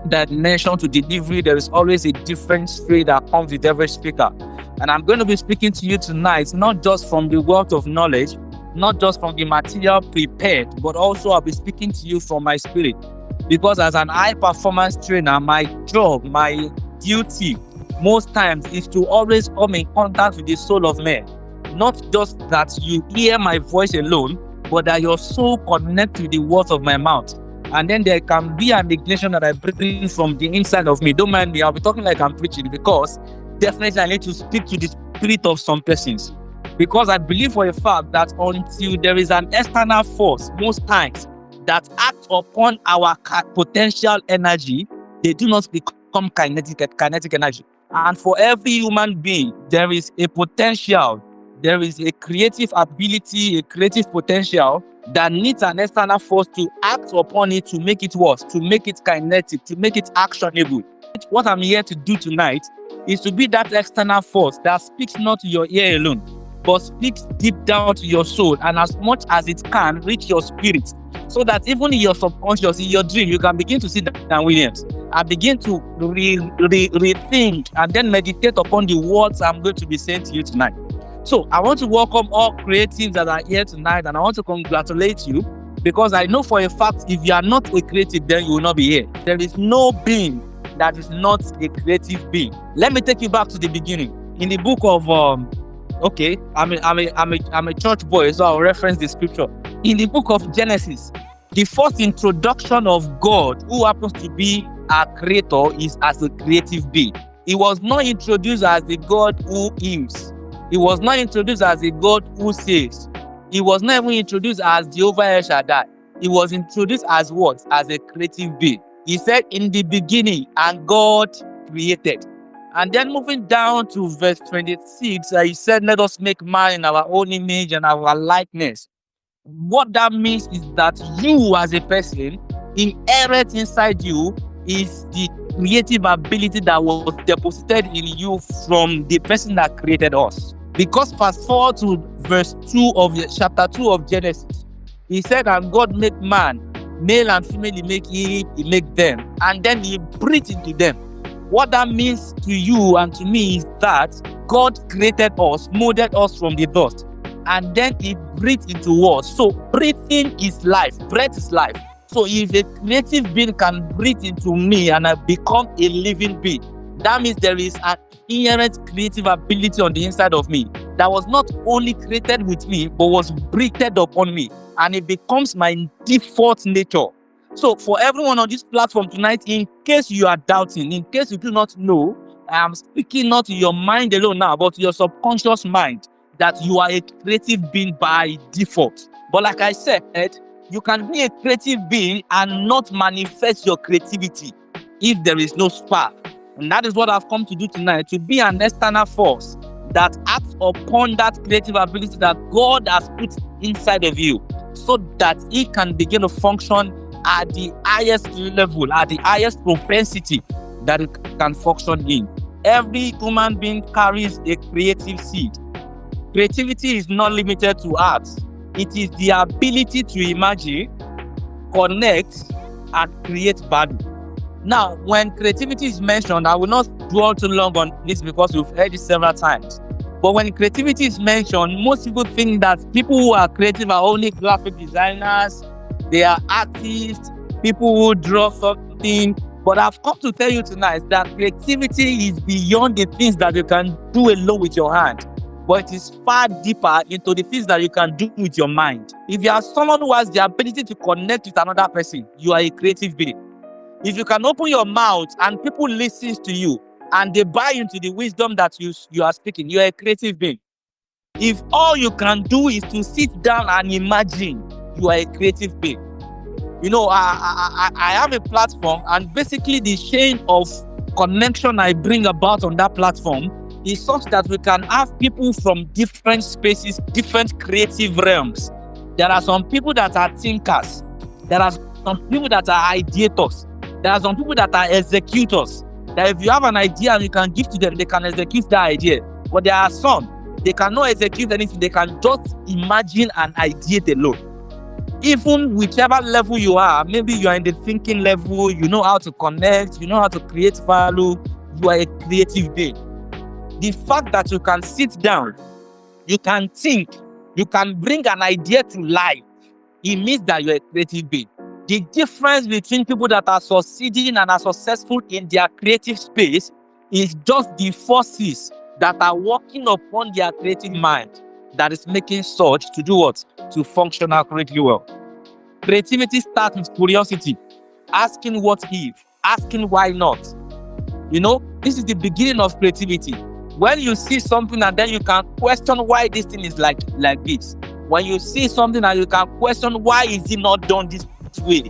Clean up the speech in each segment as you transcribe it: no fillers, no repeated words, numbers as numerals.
dimension to delivery. There is always a different spirit that comes with every speaker. And I'm going to be speaking to you tonight, not just from the wealth of knowledge, not just from the material prepared, but also I'll be speaking to you from my spirit. Because as an high performance trainer, my job, my duty, most times is to always come in contact with the soul of man. Not just that you hear my voice alone, but that your soul connects with the words of my mouth. And then there can be an ignition that I bring from the inside of me. Don't mind me, I'll be talking like I'm preaching, because definitely I need to speak to the spirit of some persons. Because I believe for a fact that until there is an external force, most times, that act upon our potential energy, they do not become kinetic energy. And for every human being, there is a potential, there is a creative ability, a creative potential that needs an external force to act upon it, to make it worse, to make it kinetic, to make it actionable. What I'm here to do tonight is to be that external force that speaks not to your ear alone, but speaks deep down to your soul, and as much as it can reach your spirit, so that even in your subconscious, in your dream, you can begin to see Dan Williams and begin to rethink and then meditate upon the words I'm going to be saying to you tonight. So I want to welcome all creatives that are here tonight, and I want to congratulate you, because I know for a fact if you are not a creative, then you will not be here. There is no being that is not a creative being. Let me take you back to the beginning. In the book of I'm a church boy, so I'll reference the scripture. In the book of Genesis, the first introduction of God, who happens to be our creator, is as a creative being. He was not introduced as the God who heals. He was not introduced as a God who saves. He was not even introduced as Jehovah El Shaddai. He was introduced as what? As a creative being. He said, in the beginning, and God created. And then moving down to verse 26, he said, let us make man in our own image and our likeness. What that means is that you as a person, inherent inside you is the creative ability that was deposited in you from the person that created us. Because fast forward to verse 2 of chapter 2 of Genesis, he said, and God make man, male and female, he make them, and then he breathed into them. What that means to you and to me is that God created us, molded us from the dust, and then he breathed into us. So breathing is life, breath is life. So if a creative being can breathe into me and I become a living being, that means there is an inherent creative ability on the inside of me that was not only created with me, but was breathed upon me, and it becomes my default nature. So for everyone on this platform tonight, in case you are doubting, in case you do not know, I am speaking not to your mind alone now, but to your subconscious mind, that you are a creative being by default. But like I said, you can be a creative being and not manifest your creativity if there is no spark. And that is what I've come to do tonight, to be an external force that acts upon that creative ability that God has put inside of you, so that it can begin to function at the highest level, at the highest propensity that it can function in. Every human being carries a creative seed. Creativity is not limited to art. It is the ability to imagine, connect, and create value. Now, when creativity is mentioned, I will not dwell too long on this because we've heard it several times. But when creativity is mentioned, most people think that people who are creative are only graphic designers, they are artists, people who draw something. But I've come to tell you tonight that creativity is beyond the things that you can do alone with your hand, but it is far deeper into the things that you can do with your mind. If you are someone who has the ability to connect with another person, you are a creative being. If you can open your mouth and people listen to you and they buy into the wisdom that you are speaking, you are a creative being. If all you can do is to sit down and imagine, you are a creative being. You know, I have a platform, and basically the chain of connection I bring about on that platform is such that we can have people from different spaces, different creative realms. There are some people that are thinkers. There are some people that are ideators. There are some people that are executors. That if you have an idea and you can give to them, they can execute that idea. But there are some, they cannot execute anything. They can just imagine and ideate alone. Even whichever level you are, maybe you are in the thinking level, you know how to connect, you know how to create value, you are a creative being. The fact that you can sit down, you can think, you can bring an idea to life, it means that you're a creative being. The difference between people that are succeeding and are successful in their creative space is just the forces that are working upon their creative mind that is making such to do what? To function accurately well. Creativity starts with curiosity, asking what if, asking why not. You know, this is the beginning of creativity. When you see something and then you can question why this thing is like this. When you see something and you can question why is it not done this way.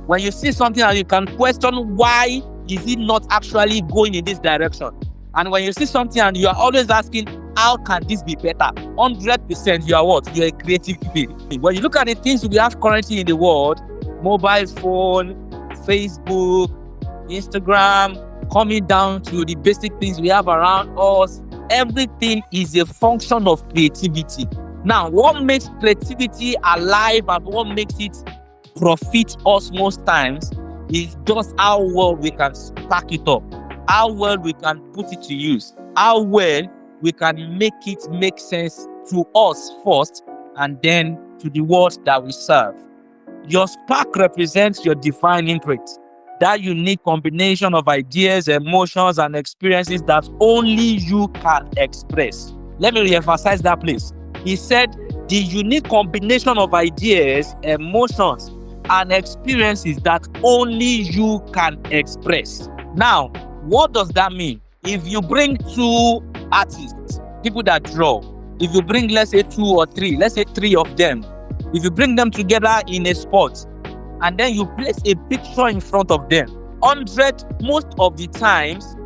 When you see something and you can question why is it not actually going in this direction. And when you see something and you are always asking, how can this be better? 100% you are what? You are a creative being. When you look at the things we have currently in the world, mobile phone, Facebook, Instagram, coming down to the basic things we have around us, everything is a function of creativity. Now, what makes creativity alive and what makes it profit us most times is just how well we can spark it up, how well we can put it to use, how well we can make it make sense to us first and then to the world that we serve. Your spark represents your divine imprint, that unique combination of ideas, emotions, and experiences that only you can express. Let me re-emphasize that place. He said the unique combination of ideas, emotions, and experiences that only you can express. Now, what does that mean? If you bring two artists, people that draw, if you bring, let's say 2 or 3, let's say 3 of them, if you bring them together in a spot, and then you place a picture in front of them, 100, most of the times,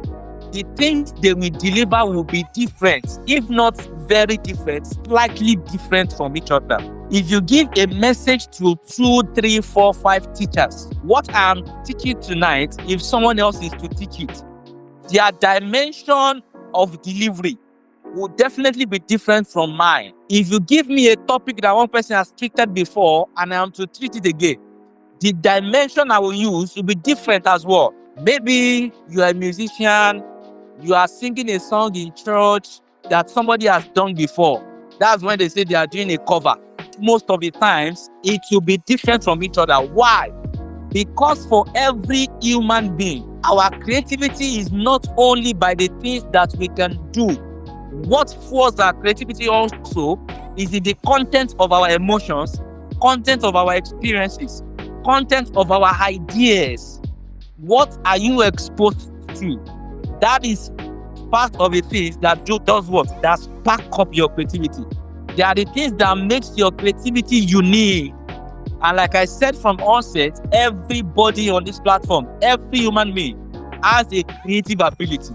the things they will deliver will be different, if not very different, slightly different from each other. If you give a message to 2, 3, 4, 5 teachers, what I am teaching tonight, if someone else is to teach it, their dimension of delivery will definitely be different from mine. If you give me a topic that one person has treated before and I am to treat it again, the dimension I will use will be different as well. Maybe you are a musician, you are singing a song in church that somebody has done before. That's when they say they are doing a cover. Most of the times, it will be different from each other. Why? Because for every human being, our creativity is not only by the things that we can do. What fuels our creativity also is in the content of our emotions, content of our experiences, content of our ideas. What are you exposed to? That is part of the things that does what? That spark up your creativity. They are the things that makes your creativity unique. And like I said from onset, everybody on this platform, every human being has a creative ability.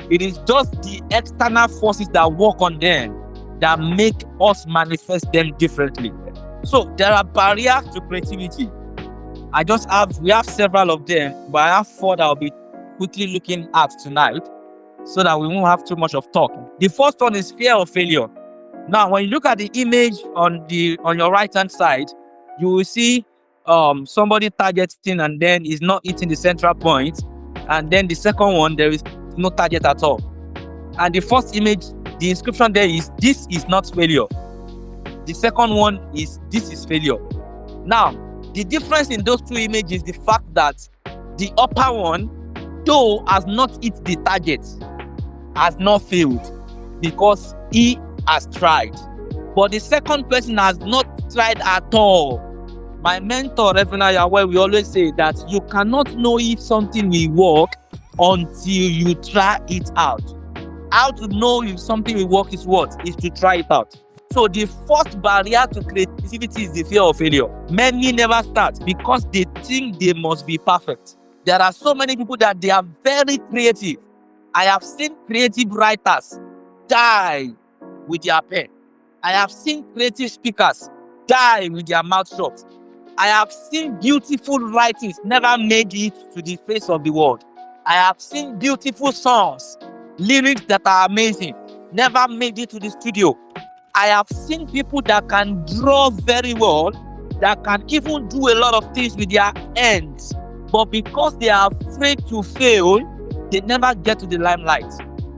It is just the external forces that work on them that make us manifest them differently. So there are barriers to creativity. We have several of them, but I have 4 that I'll be quickly looking at tonight so that we won't have too much of talk. The first one is fear of failure. Now, when you look at the image on your right-hand side, you will see somebody targeting and then is not hitting the central point. And then the second one, there is no target at all. And the first image, the inscription there is, "This is not failure." The second one is, "This is failure." Now, the difference in those 2 images is the fact that the upper one, though has not hit the target, has not failed because he has tried. But the second person has not tried at all. My mentor, Reverend Ayawe, we always say that you cannot know if something will work until you try it out. How to know if something will work is what? Is to try it out. So the first barrier to creativity is the fear of failure. Many never start because they think they must be perfect. There are so many people that they are very creative. I have seen creative writers die with their pen. I have seen creative speakers die with their mouth shut. I have seen beautiful writings never made it to the face of the world. I have seen beautiful songs, lyrics that are amazing, never made it to the studio. I have seen people that can draw very well, that can even do a lot of things with their hands, but because they are afraid to fail, they never get to the limelight.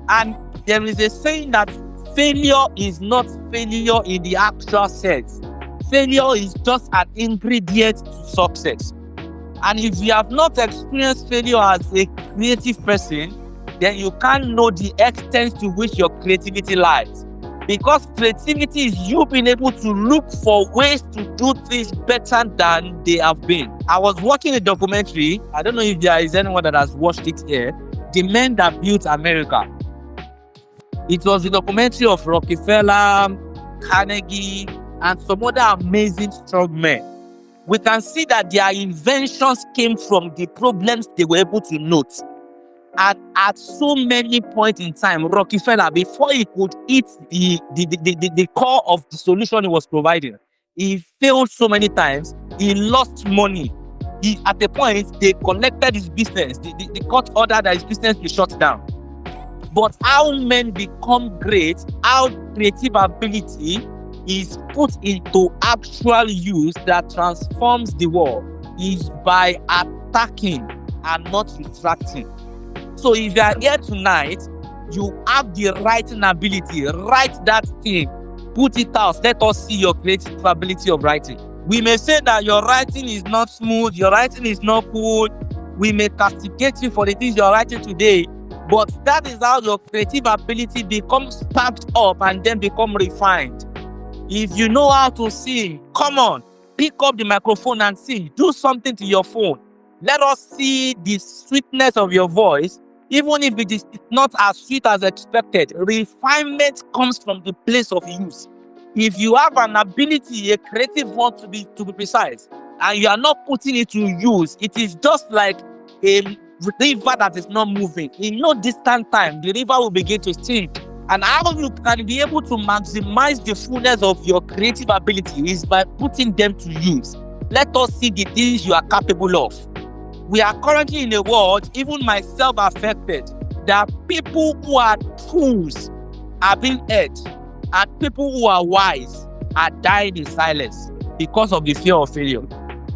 And there is a saying that failure is not failure in the actual sense. Failure is just an ingredient to success. And if you have not experienced failure as a creative person, then you can't know the extent to which your creativity lies. Because creativity is you being able to look for ways to do things better than they have been. I was watching a documentary. I don't know if there is anyone that has watched it here. The Men That Built America. It was a documentary of Rockefeller, Carnegie, and some other amazing strong men. We can see that their inventions came from the problems they were able to note. And at so many points in time, Rockefeller, before he could eat the core of the solution he was providing, he failed so many times. He lost money. At the point, they collected his business. The court ordered that his business be shut down. But how men become great, how creative ability is put into actual use that transforms the world, is by attacking and not retracting. So if you are here tonight, you have the writing ability. Write that thing, put it out. Let us see your creative ability of writing. We may say that your writing is not smooth, your writing is not good. We may castigate you for the things you are writing today, but that is how your creative ability becomes sparked up and then become refined. If you know how to sing, come on, pick up the microphone and sing. Do something to your phone. Let us see the sweetness of your voice. Even if it is not as sweet as expected, refinement comes from the place of use. If you have an ability, a creative one to be precise, and you are not putting it to use, it is just like a river that is not moving. In no distant time, the river will begin to sink. And how you can be able to maximize the fullness of your creative ability is by putting them to use. Let us see the things you are capable of. We are currently in a world, even myself affected, that people who are fools are being hurt, and people who are wise are dying in silence because of the fear of failure.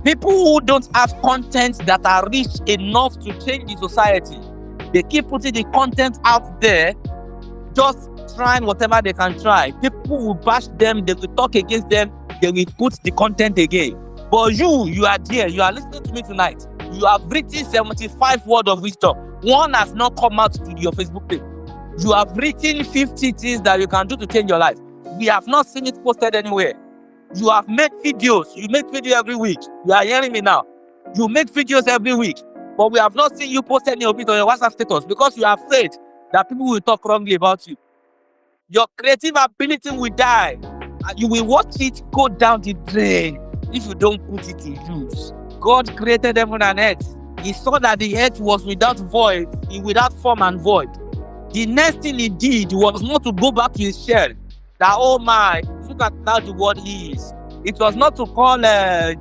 People who don't have content that are rich enough to change the society, they keep putting the content out there, just trying whatever they can try. People will bash them, they will talk against them, they will put the content again. But you are there, you are listening to me tonight. You have written 75 words of wisdom. One has not come out to your Facebook page. You have written 50 things that you can do to change your life. We have not seen it posted anywhere. You have made videos. You make video every week. You are hearing me now. You make videos every week. But we have not seen you post any of it on your WhatsApp status because you are afraid that people will talk wrongly about you. Your creative ability will die. And you will watch it go down the drain if you don't put it to use. God created heaven and earth. He saw that the earth was without form and void. The next thing he did was not to go back to his shell. That, oh my, look at how the world is. It was not to call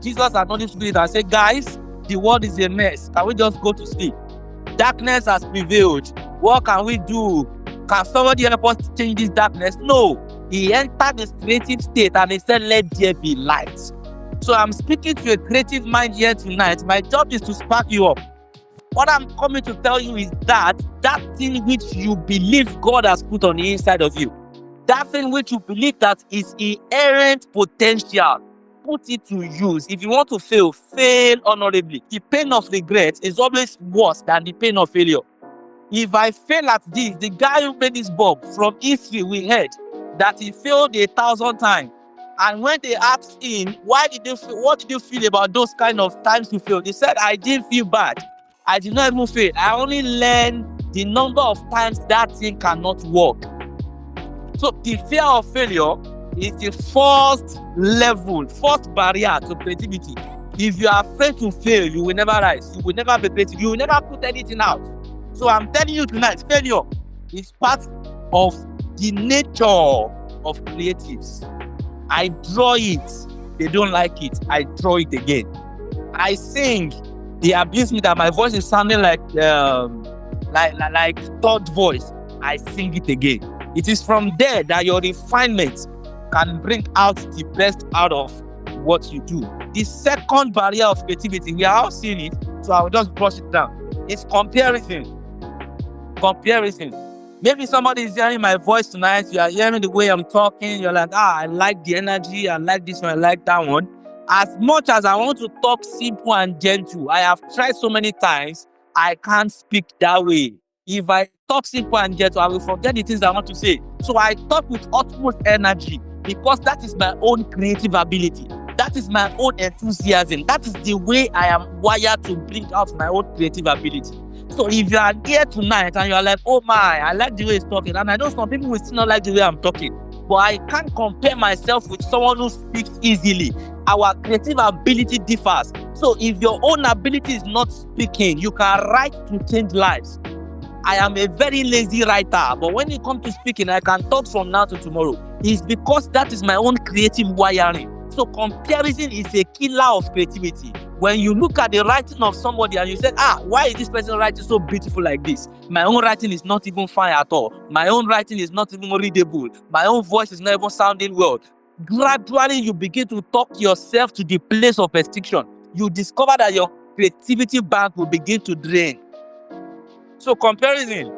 Jesus and Holy Spirit and say, guys, the world is a mess. Can we just go to sleep? Darkness has prevailed. What can we do? Can somebody help us change this darkness? No. He entered this creative state and he said, let there be light. So I'm speaking to a creative mind here tonight. My job is to spark you up. What I'm coming to tell you is that thing which you believe God has put on the inside of you, that thing which you believe that is inherent potential, put it to use. If you want to fail honorably. The pain of regret is always worse than the pain of failure. If I fail at this, the guy who made this bulb, from history we heard that he failed 1,000 times. And when they asked him, what did you feel about those kind of times you failed? He said, I didn't feel bad. I did not even fail. I only learned the number of times that thing cannot work. So the fear of failure is the first barrier to creativity. If you are afraid to fail, you will never rise. You will never be creative. You will never put anything out. So I'm telling you tonight, failure is part of the nature of creatives. I draw it, they don't like it, I draw it again. I sing, they abuse me that my voice is sounding like third voice. I sing it again. It is from there that your refinement can bring out the best out of what you do. The second barrier of creativity, we are all seeing it, so I will just brush it down. It's comparison. Maybe somebody is hearing my voice tonight, you are hearing the way I'm talking, you're like, I like the energy, I like this one, I like that one. As much as I want to talk simple and gentle, I have tried so many times, I can't speak that way. If I talk simple and gentle, I will forget the things I want to say. So I talk with utmost energy because that is my own creative ability. That is my own enthusiasm. That is the way I am wired to bring out my own creative ability. So if you are here tonight and you are like, oh my, I like the way he's talking, and I know some people will still not like the way I'm talking, but I can't compare myself with someone who speaks easily. Our creative ability differs. So if your own ability is not speaking, you can write to change lives. I am a very lazy writer, but when it comes to speaking, I can talk from now to tomorrow. It's because that is my own creative wiring. So comparison is a killer of creativity. When you look at the writing of somebody and you say, why is this person writing so beautiful like this? My own writing is not even fine at all. My own writing is not even readable. My own voice is not even sounding well. Gradually, you begin to talk yourself to the place of extinction. You discover that your creativity bank will begin to drain. So comparison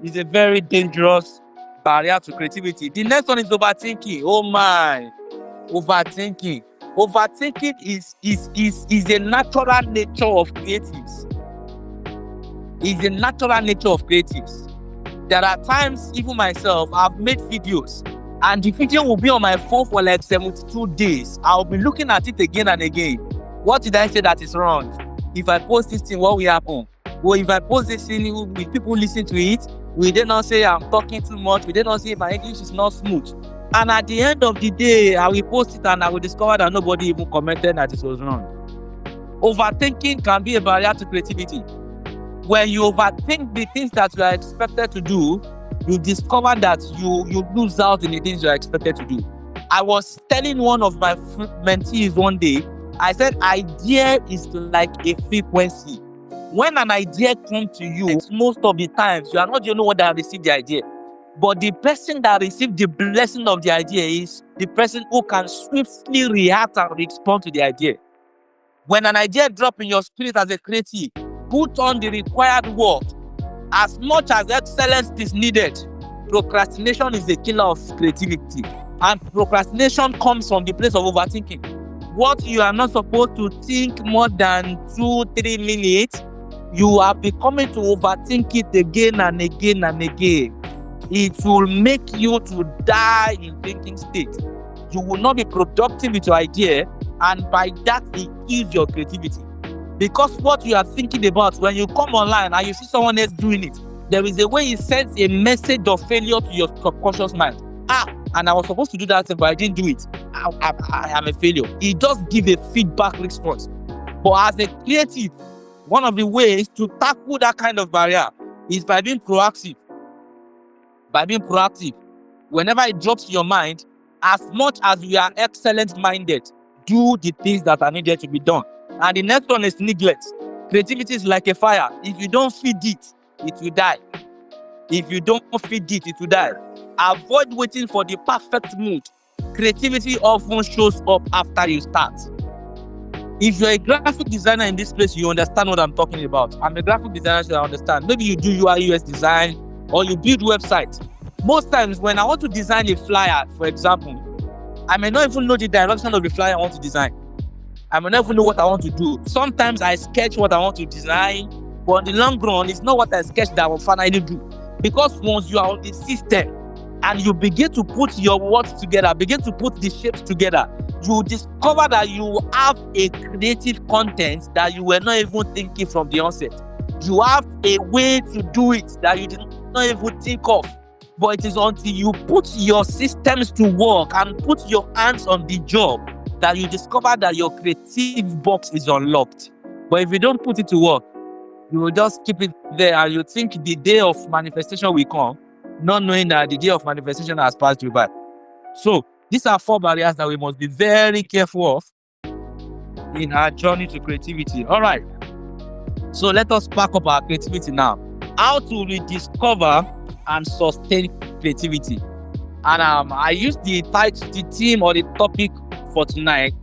is a very dangerous barrier to creativity. The next one is overthinking. Oh my, overthinking. Overthinking is a natural nature of creatives. Is a natural nature of creatives. There are times, even myself, I've made videos and the video will be on my phone for like 72 days. I'll be looking at it again and again. What did I say that is wrong? If I post this thing, what will happen? Well, if I post this thing, will people listen to it? Will they not say I'm talking too much? Will they not say my English is not smooth? And at the end of the day, I will post it and I will discover that nobody even commented that it was wrong. Overthinking can be a barrier to creativity. When you overthink the things that you are expected to do, you discover that you lose out in the things you are expected to do. I was telling one of my mentees one day, I said, idea is like a frequency. When an idea comes to you, most of the times, you are not the only one that received the idea. But the person that received the blessing of the idea is the person who can swiftly react and respond to the idea. When an idea drops in your spirit as a creative, put on the required work. As much as excellence is needed, procrastination is a killer of creativity. And procrastination comes from the place of overthinking. What you are not supposed to think more than 2-3 minutes, you are becoming to overthink it again and again and again. It will make you to die in thinking state. You will not be productive with your idea, and by that it kills your creativity. Because what you are thinking about, when you come online and you see someone else doing it, there is a way it sends a message of failure to your subconscious mind. And I was supposed to do that, but I didn't do it. I am a failure. It does give a feedback response. But as a creative, one of the ways to tackle that kind of barrier is by being proactive. Whenever it drops in your mind, as much as you are excellent-minded, do the things that are needed to be done. And the next one is neglect. Creativity is like a fire. If you don't feed it, it will die. It will die. Avoid waiting for the perfect mood. Creativity often shows up after you start. If you're a graphic designer in this place, you understand what I'm talking about. I'm a graphic designer, so I understand. Maybe you do UI UX design or you build websites. Most times when I want to design a flyer, for example, I may not even know the direction of the flyer I want to design. I may not even know what I want to do. Sometimes I sketch what I want to design, but in the long run, it's not what I sketch that I will finally do. Because once you are on the system and you begin to put your words together, begin to put the shapes together, you discover that you have a creative content that you were not even thinking from the onset. You have a way to do it that you did not even think of. But it is until you put your systems to work and put your hands on the job that you discover that your creative box is unlocked. But if you don't put it to work, you will just keep it there and you think the day of manifestation will come, not knowing that the day of manifestation has passed you by. So these are 4 barriers that we must be very careful of in our journey to creativity. All right. So let us pack up our creativity now. How to rediscover and sustain creativity. And I used the theme or the topic for tonight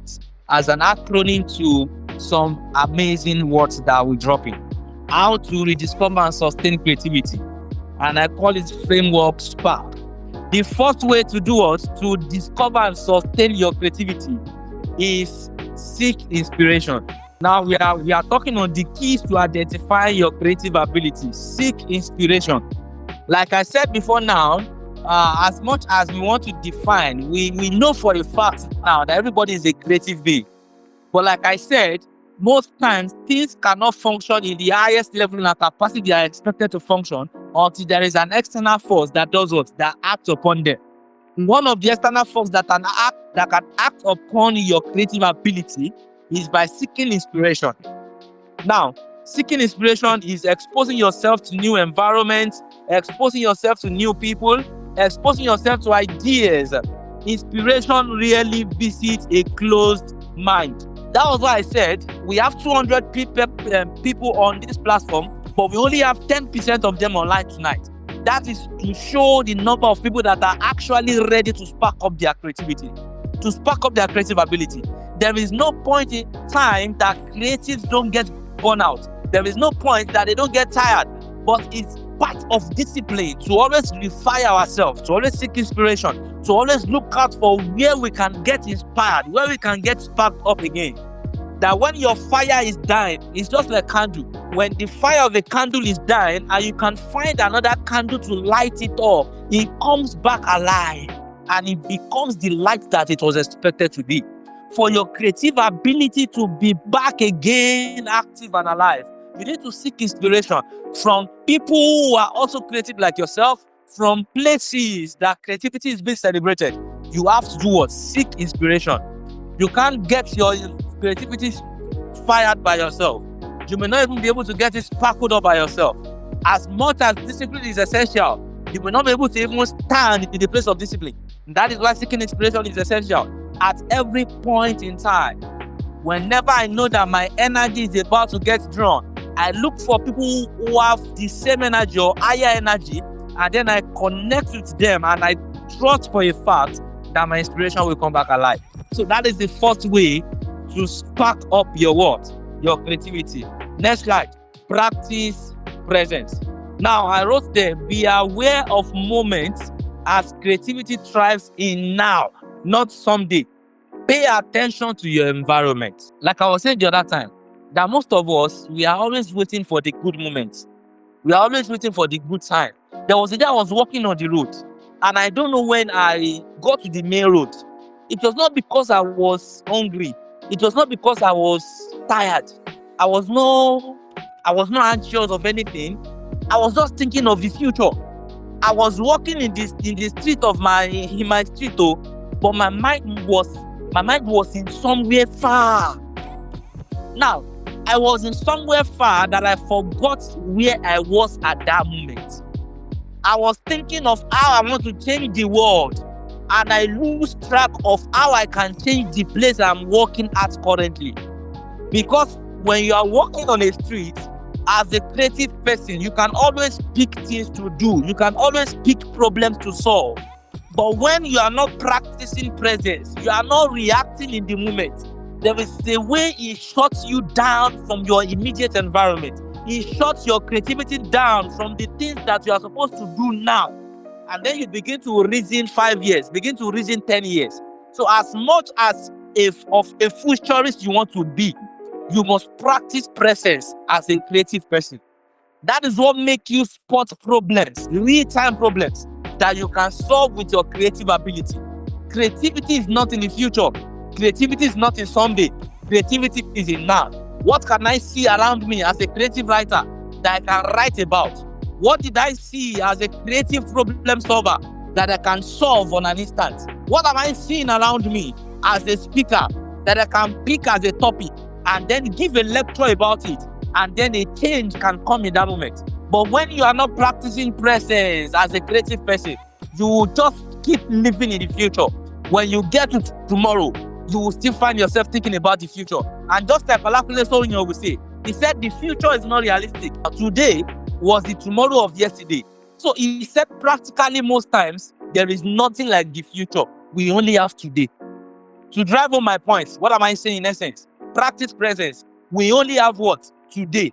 as an acronym to some amazing words that we drop in. How to rediscover and sustain creativity. And I call it framework SPARK. The first way to do what? To discover and sustain your creativity is seek inspiration. Now we are talking on the keys to identify your creative ability. Seek inspiration. Like I said before now, as much as we want to define, we know for a fact now that everybody is a creative being. But like I said, most times things cannot function in the highest level and capacity they are expected to function until there is an external force that does what? That acts upon them. One of the external forces that can act upon your creative ability is by seeking inspiration. Now, seeking inspiration is exposing yourself to new environments, exposing yourself to new people, exposing yourself to ideas. Inspiration really visits a closed mind. That was why I said we have 200 people on this platform, but we only have 10% of them online tonight. That is to show the number of people that are actually ready to spark up their creativity, to spark up their creative ability. There is no point in time that creatives don't get burn out. There is no point that they don't get tired, but it's part of discipline to always refine ourselves, to always seek inspiration, to always look out for where we can get inspired, where we can get sparked up again. That when your fire is dying, it's just like a candle. When the fire of a candle is dying and you can find another candle to light it up, it comes back alive and it becomes the light that it was expected to be. For your creative ability to be back again, active and alive, you need to seek inspiration from people who are also creative like yourself, from places that creativity is being celebrated. You have to do what? Seek inspiration. You can't get your creativity fired by yourself. You may not even be able to get it sparkled up by yourself. As much as discipline is essential, you may not be able to even stand in the place of discipline. And that is why seeking inspiration is essential. At every point in time, whenever I know that my energy is about to get drawn, I look for people who have the same energy or higher energy, and then I connect with them and I trust for a fact that my inspiration will come back alive. So that is the first way to spark up your what? Your creativity. Next slide. Practice presence. Now I wrote there, be aware of moments as creativity thrives in now, not someday. Pay attention to your environment. Like I was saying the other time, that most of us, we are always waiting for the good moments. We are always waiting for the good time. There was a day I was walking on the road, and I don't know when I got to the main road. It was not because I was hungry. It was not because I was tired. I was not anxious of anything. I was just thinking of the future. I was walking in the street of my street, but my mind was in somewhere far. Now, I was in somewhere far that I forgot where I was at that moment. I was thinking of how I want to change the world, and I lose track of how I can change the place I'm walking at currently. Because when you are walking on a street, as a creative person, you can always pick things to do. You can always pick problems to solve. But when you are not practicing presence, you are not reacting in the moment, there is a way it shuts you down from your immediate environment. It shuts your creativity down from the things that you are supposed to do now. And then you begin to reason 5 years, begin to reason 10 years. So as much as of a futurist you want to be, you must practice presence as a creative person. That is what makes you spot problems, real-time problems that you can solve with your creative ability. Creativity is not in the future. Creativity is not in someday. Creativity is in now. What can I see around me as a creative writer that I can write about? What did I see as a creative problem solver that I can solve on an instant? What am I seeing around me as a speaker that I can pick as a topic and then give a lecture about it, and then a change can come in that moment? But when you are not practicing presence as a creative person, you will just keep living in the future. When you get to tomorrow, you will still find yourself thinking about the future. And just like Olu-Williams will say, he said the future is not realistic. Today was the tomorrow of yesterday. So he said practically most times, there is nothing like the future. We only have today. To drive home my points, what am I saying in essence? Practice presence. We only have what? Today.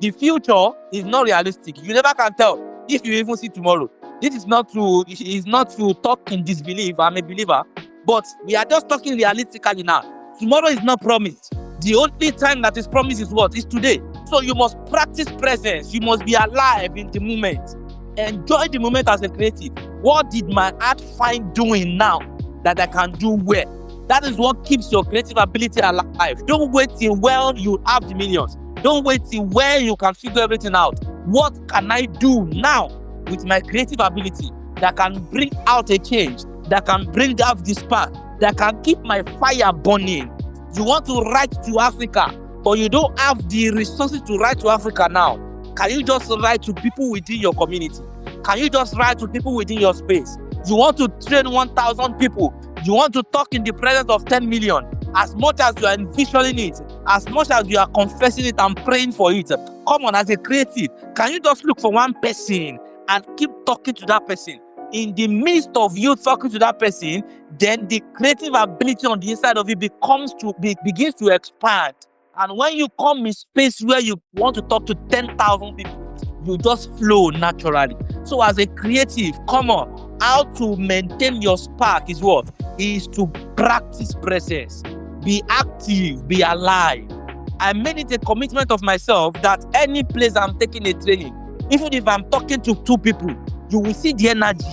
The future is not realistic. You never can tell if you even see tomorrow. This is not to talk in disbelief. I'm a believer. But we are just talking realistically now. Tomorrow is not promised. The only time that is promised is what? Is today. So you must practice presence. You must be alive in the moment. Enjoy the moment as a creative. What did my heart find doing now that I can do well? That is what keeps your creative ability alive. Don't wait till when you have the millions. Don't wait till when you can figure everything out. What can I do now with my creative ability that can bring out a change, that can bring out the spark, that can keep my fire burning? You want to write to Africa, but you don't have the resources to write to Africa now. Can you just write to people within your community? Can you just write to people within your space? You want to train 1,000 people. You want to talk in the presence of 10 million. As much as you are envisioning it, as much as you are confessing it and praying for it, come on, as a creative, can you just look for one person and keep talking to that person? In the midst of you talking to that person, then the creative ability on the inside of you begins to expand. And when you come in space where you want to talk to 10,000 people, you just flow naturally. So as a creative, come on, how to maintain your spark is what? Is to practice presence. Be active, be alive. I made it a commitment of myself that any place I'm taking a training, even if I'm talking to 2 people, you will see the energy,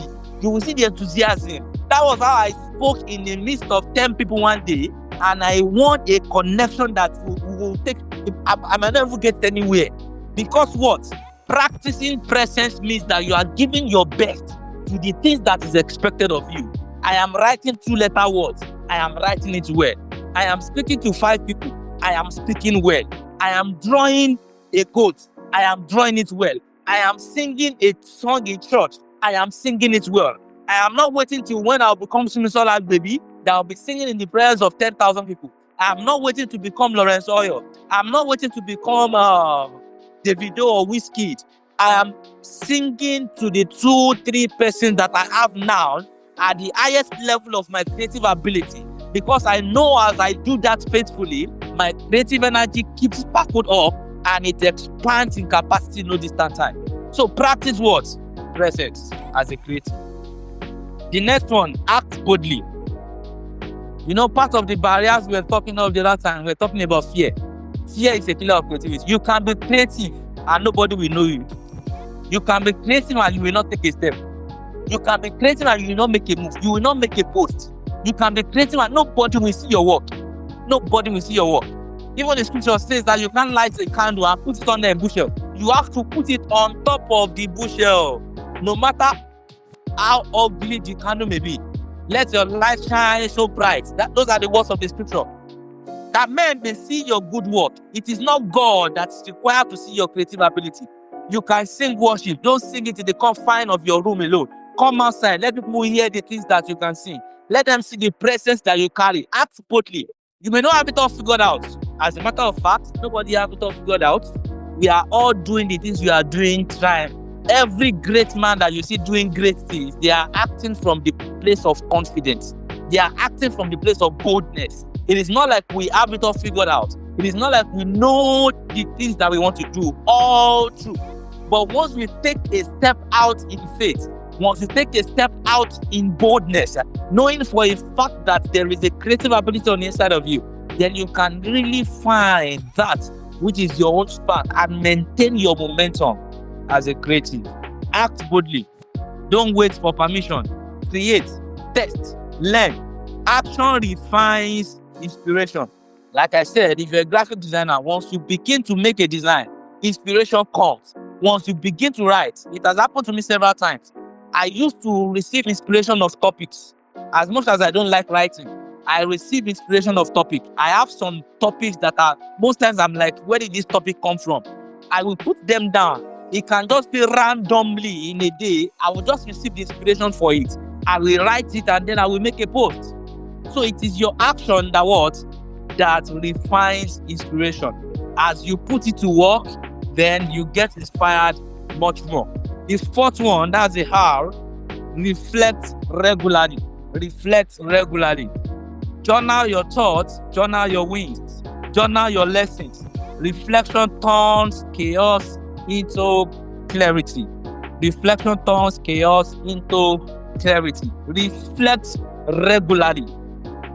you will see the enthusiasm. That was how I spoke in the midst of 10 people one day, and I want a connection that will take, I might never get anywhere. Because what? Practicing presence means that you are giving your best to the things that is expected of you. I am writing 2-letter words. I am writing it well. I am speaking to 5 people. I am speaking well. I am drawing a quote. I am drawing it well. I am singing a song in church. I am singing it well. I am not waiting till when I'll become Simisola Baby that I'll be singing in the prayers of 10,000 people. I am not waiting to become Lawrence Oyo. I am not waiting to become Davido or Wizkid. I am singing to the 2-3 persons that I have now at the highest level of my creative ability, because I know as I do that faithfully, my creative energy keeps sparkled up and it expands in capacity no distant time. So practice what? Presence as a creative. The next one, act boldly. You know, part of the barriers we were talking of the last time, we were talking about fear. Fear is a killer of creativity. You can be creative and nobody will know you. You can be creative and you will not take a step. You can be creative and you will not make a move. You will not make a post. You can be creative and nobody will see your work. Nobody will see your work. Even the scripture says that you can't light a candle and put it on the bushel. You have to put it on top of the bushel. No matter how ugly the candle may be, let your light shine so bright. Those are the words of the scripture. That men may see your good work. It is not God that is required to see your creative ability. You can sing worship. Don't sing it in the confine of your room alone. Come outside. Let people hear the things that you can sing. Let them see the presence that you carry. Act boldly. You may not have it all figured out. As a matter of fact, nobody has it all figured out. We are all doing the things we are doing, trying. Every great man that you see doing great things, they are acting from the place of confidence. They are acting from the place of boldness. It is not like we have it all figured out. It is not like we know the things that we want to do all true. But once we take a step out in faith, once you take a step out in boldness, knowing for a fact that there is a creative ability on the inside of you, then you can really find that which is your own spark and maintain your momentum as a creative. Act boldly. Don't wait for permission. Create, test, learn. Action refines inspiration. Like I said, if you're a graphic designer, once you begin to make a design, inspiration comes. Once you begin to write, it has happened to me several times. I used to receive inspiration of topics. As much as I don't like writing, I receive inspiration of topic. I have some topics that are, most times I'm like, where did this topic come from? I will put them down. It can just be randomly in a day. I will just receive the inspiration for it. I will write it and then I will make a post. So it is your action that refines inspiration. As you put it to work, then you get inspired much more. The fourth one, that's the R, reflect regularly. Reflect regularly. Journal your thoughts, journal your wins, journal your lessons. Reflection turns chaos into clarity. Reflection turns chaos into clarity. Reflect regularly.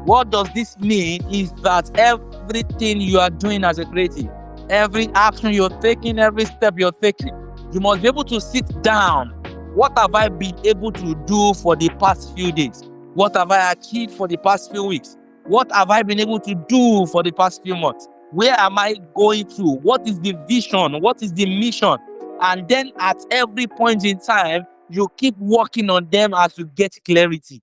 What does this mean is that everything you are doing as a creative, every action you're taking, every step you're taking, you must be able to sit down. What have I been able to do for the past few days? What have I achieved for the past few weeks? What have I been able to do for the past few months? Where am I going to? What is the vision? What is the mission? And then at every point in time, you keep working on them as you get clarity.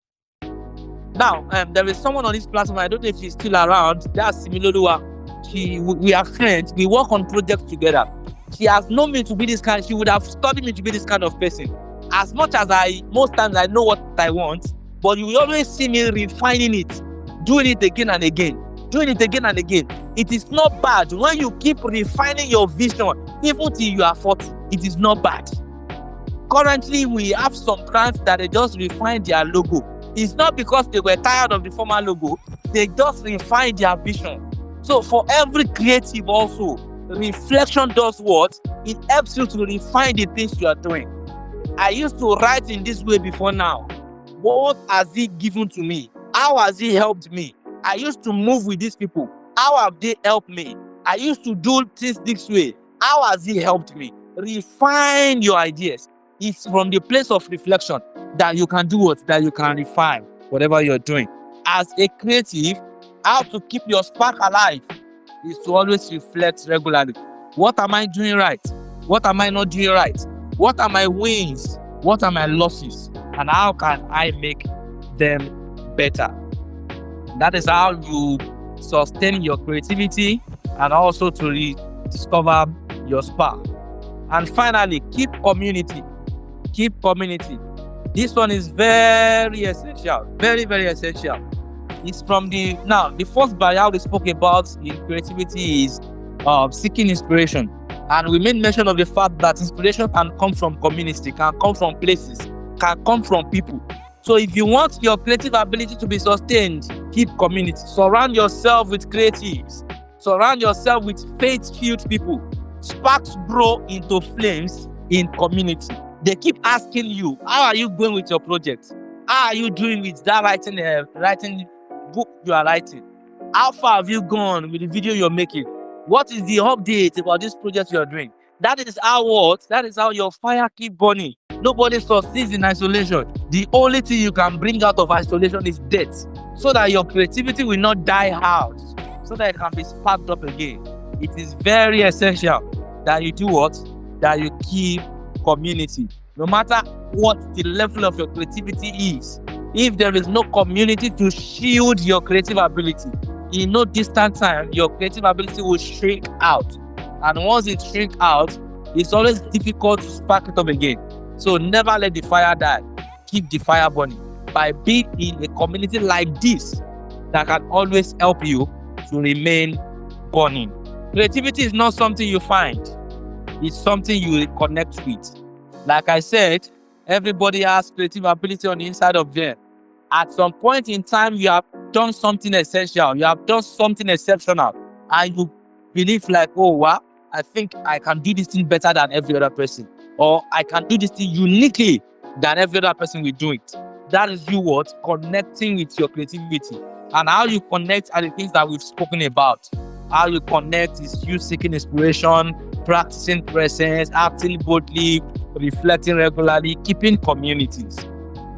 Now, there is someone on this platform, I don't know if she's still around. That's Similoluwa. We are friends. We work on projects together. She has known me to be this kind. She would have studied me to be this kind of person. As much as most times I know what I want, but you will always see me refining it, doing it again and again, doing it again and again. It is not bad when you keep refining your vision, even till you are 40. It is not bad. Currently, we have some brands that they just refine their logo. It's not because they were tired of the former logo, they just refine their vision. So for every creative also, reflection does what? It helps you to refine the things you are doing. I used to write in this way before now. What has he given to me? How has he helped me? I used to move with these people. How have they helped me? I used to do things this way. How has he helped me? Refine your ideas. It's from the place of reflection that you can do what? That you can refine whatever you're doing. As a creative, how to keep your spark alive is to always reflect regularly. What am I doing right? What am I not doing right? What are my wins? What are my losses? And how can I make them better? That is how you sustain your creativity and also to rediscover your spark. And finally, keep community. Keep community. This one is very essential. Very, very essential. It's from the first barrier we spoke about in creativity is seeking inspiration. And we made mention of the fact that inspiration can come from community, can come from places, can come from people. So if you want your creative ability to be sustained, keep community. Surround yourself with creatives. Surround yourself with faith-filled people. Sparks grow into flames in community. They keep asking you, how are you going with your project? How are you doing with that writing book you are writing? How far have you gone with the video you're making? What is the update about this project you are doing? That is how your fire keep burning. Nobody succeeds in isolation. The only thing you can bring out of isolation is death, so that your creativity will not die out, so that it can be sparked up again. It is very essential that you do what? That you keep community. No matter what the level of your creativity is, if there is no community to shield your creative ability, in no distant time, your creative ability will shrink out. And once it shrinks out, it's always difficult to spark it up again. So never let the fire die. Keep the fire burning by being in a community like this that can always help you to remain burning. Creativity is not something you find. It's something you connect with. Like I said, everybody has creative ability on the inside of them. At some point in time, you have done something essential. You have done something exceptional. And you believe like, oh, wow, I think I can do this thing better than every other person. Or I can do this thing uniquely than every other person will do it. That is you what? Connecting with your creativity. And how you connect are the things that we've spoken about. How you connect is you seeking inspiration, practicing presence, acting boldly, reflecting regularly, keeping communities.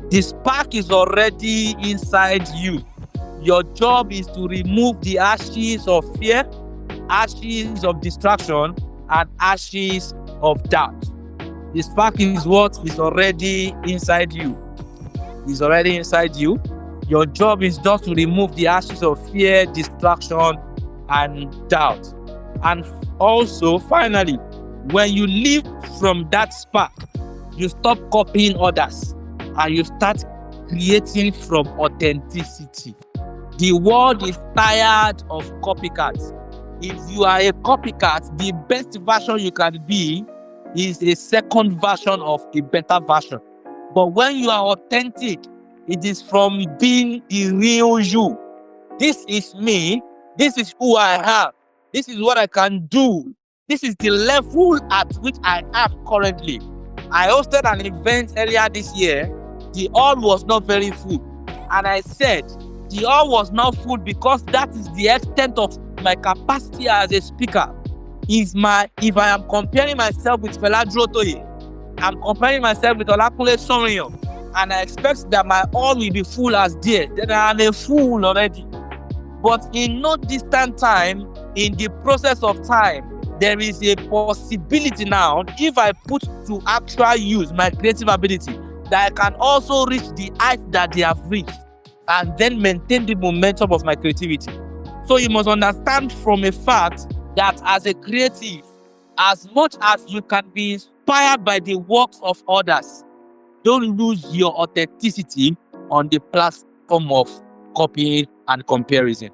The spark is already inside you. Your job is to remove the ashes of fear, ashes of distraction, and ashes of doubt. The spark is what is already inside you. It's already inside you. Your job is just to remove the ashes of fear, distraction, and doubt. And also, finally, when you live from that spark, you stop copying others and you start creating from authenticity. The world is tired of copycats. If you are a copycat, the best version you can be is a second version of a better version. But when you are authentic, it is from being the real you. this is me, this is who I am, this is what I can do, this is the level at which I am currently. I hosted an event earlier this year. The hall was not very full, and I said the hall was not full because that is the extent of my capacity as a speaker. If I am comparing myself with Fela Drotoye, I'm comparing myself with Olakunle Soriyan, and I expect that my hall will be full as there, then I am a fool already. But in no distant time, in the process of time, there is a possibility now, if I put to actual use my creative ability, that I can also reach the height that they have reached and then maintain the momentum of my creativity. So you must understand from a fact that as a creative, as much as you can be inspired by the works of others, don't lose your authenticity on the platform of copying and comparison.